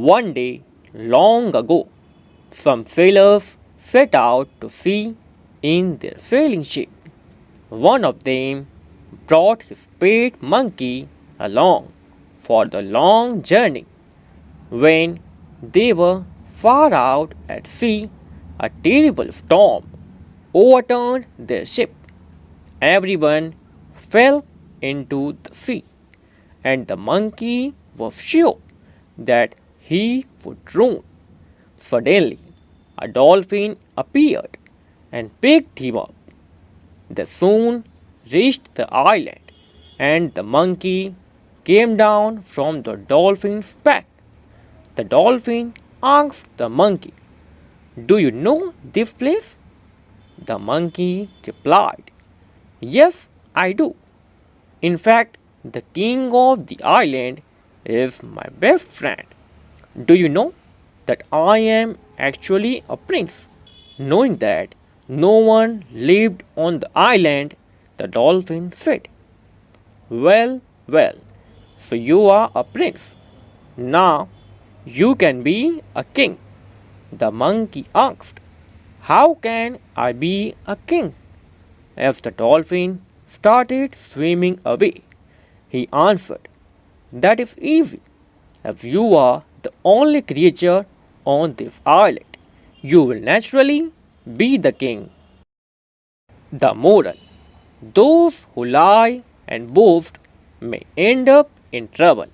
One day, long ago, some sailors set out to sea in their sailing ship. One of them brought his pet monkey along for the long journey. When they were far out at sea, a terrible storm overturned their ship. Everyone fell into the sea, and the monkey was sure that he would drown. Suddenly, a dolphin appeared and picked him up. They soon reached the island, and the monkey came down from the dolphin's back. The dolphin asked the monkey, "Do you know this place?" The monkey replied, "Yes, I do. In fact, the king of the island is my best friend. Do you know that I am actually a prince?" Knowing that no one lived on the island, the dolphin said, "Well, well, so you are a prince. Now you can be a king." The monkey asked, "How can I be a king?" As the dolphin started swimming away, he answered, "That is easy. As you are the only creature on this island, you will naturally be the king." The moral: those who lie and boast may end up in trouble.